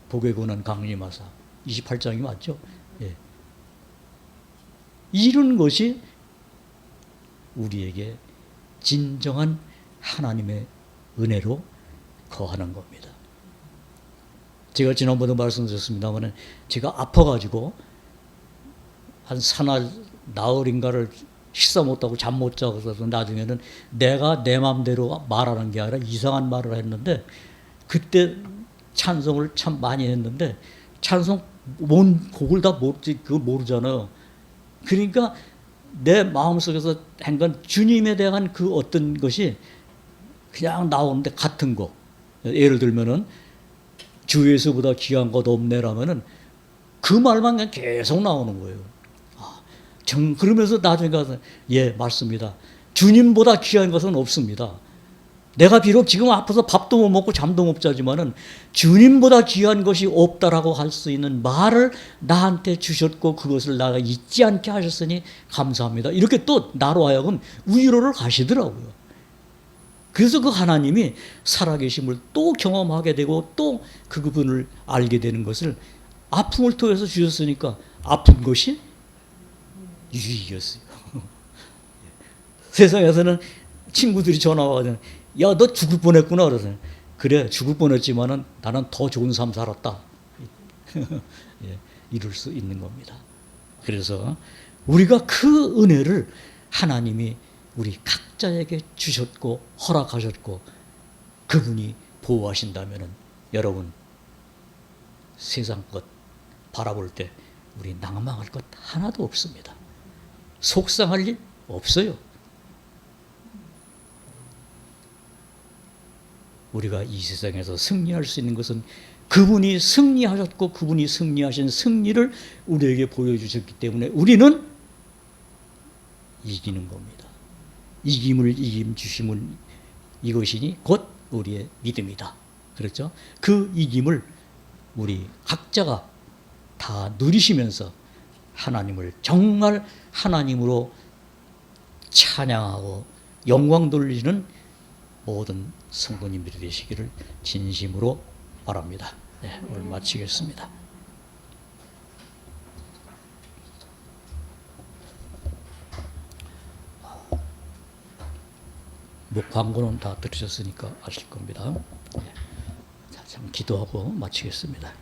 복의 권한 강림하사. 28장이 맞죠? 예. 이런 것이 우리에게 진정한 하나님의 은혜로 거하는 겁니다. 제가 지난번에 말씀드렸습니다만 제가 아파가지고 한 사날 나흘인가를 식사 못하고 잠 못 자고 그래서 나중에는 내가 내 마음대로 말하는 게 아니라 이상한 말을 했는데 그때 찬송을 참 많이 했는데 찬송 뭔 곡을 다 모르지 그거 모르잖아요. 그러니까 내 마음속에서 한 건 주님에 대한 그 어떤 것이 그냥 나오는데 같은 곡 예를 들면은 주 예수보다 귀한 것 없네라면은 그 말만 그냥 계속 나오는 거예요. 그러면서 나중에 가서 예, 맞습니다. 주님보다 귀한 것은 없습니다. 내가 비록 지금 아파서 밥도 못 먹고 잠도 못 자지만은 주님보다 귀한 것이 없다라고 할 수 있는 말을 나한테 주셨고 그것을 나가 잊지 않게 하셨으니 감사합니다. 이렇게 또 나로 하여금 위로를 가시더라고요. 그래서 그 하나님이 살아계심을 또 경험하게 되고 또 그분을 알게 되는 것을 아픔을 통해서 주셨으니까 아픈 것이 유익이었어요. 세상에서는 친구들이 전화 와서 야, 너 죽을 뻔했구나. 그래서 그래, 죽을 뻔했지만은 나는 더 좋은 삶 살았다. 예, 이룰 수 있는 겁니다. 그래서 우리가 그 은혜를 하나님이 우리 각자에게 주셨고 허락하셨고 그분이 보호하신다면은 여러분 세상 것 바라볼 때 우리 낭망할 것 하나도 없습니다. 속상할 일 없어요. 우리가 이 세상에서 승리할 수 있는 것은 그분이 승리하셨고 그분이 승리하신 승리를 우리에게 보여주셨기 때문에 우리는 이기는 겁니다. 이김을 이김 주심은 이것이니 곧 우리의 믿음이다. 그렇죠? 그 이김을 우리 각자가 다 누리시면서 하나님을 정말 하나님으로 찬양하고 영광 돌리는 모든 성도님들이 되시기를 진심으로 바랍니다. 네, 오늘 마치겠습니다. 뭐 광고는 다 들으셨으니까 아실 겁니다. 네. 자, 참 기도하고 마치겠습니다.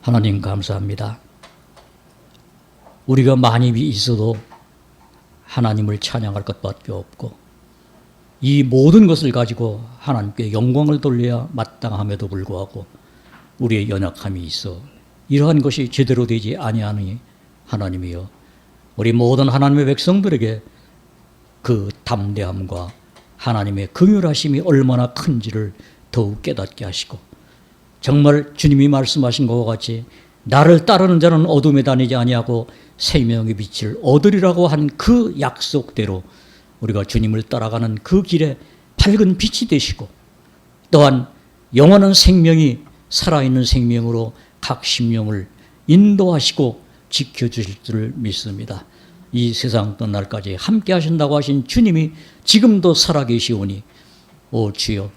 하나님 감사합니다. 우리가 많이 있어도 하나님을 찬양할 것밖에 없고 이 모든 것을 가지고 하나님께 영광을 돌려야 마땅함에도 불구하고 우리의 연약함이 있어 이러한 것이 제대로 되지 아니하니 하나님이여 우리 모든 하나님의 백성들에게 그 담대함과 하나님의 긍휼하심이 얼마나 큰지를 더욱 깨닫게 하시고 정말 주님이 말씀하신 것과 같이 나를 따르는 자는 어둠에 다니지 아니하고 생명의 빛을 얻으리라고 한 그 약속대로 우리가 주님을 따라가는 그 길에 밝은 빛이 되시고 또한 영원한 생명이 살아있는 생명으로 각 심령을 인도하시고 지켜주실 줄 믿습니다. 이 세상 끝날까지 함께 하신다고 하신 주님이 지금도 살아계시오니 오 주여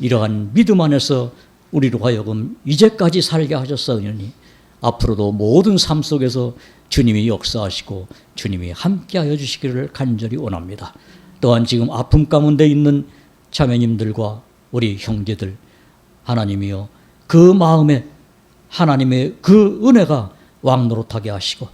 이러한 믿음 안에서 우리로 하여금 이제까지 살게 하셨사오니 앞으로도 모든 삶 속에서 주님이 역사하시고 주님이 함께하여 주시기를 간절히 원합니다. 또한 지금 아픔 가운데 있는 자매님들과 우리 형제들 하나님이여 그 마음에 하나님의 그 은혜가 왕노릇하게 하시고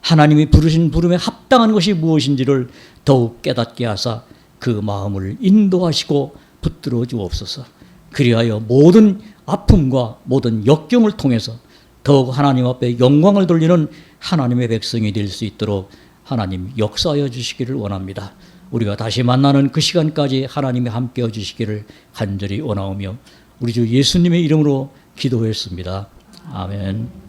하나님이 부르신 부름에 합당한 것이 무엇인지를 더욱 깨닫게 하사 그 마음을 인도하시고 붙들어 주옵소서. 그리하여 모든 아픔과 모든 역경을 통해서 더욱 하나님 앞에 영광을 돌리는 하나님의 백성이 될 수 있도록 하나님 역사하여 주시기를 원합니다. 우리가 다시 만나는 그 시간까지 하나님이 함께해 주시기를 간절히 원하오며 우리 주 예수님의 이름으로 기도했습니다. 아멘.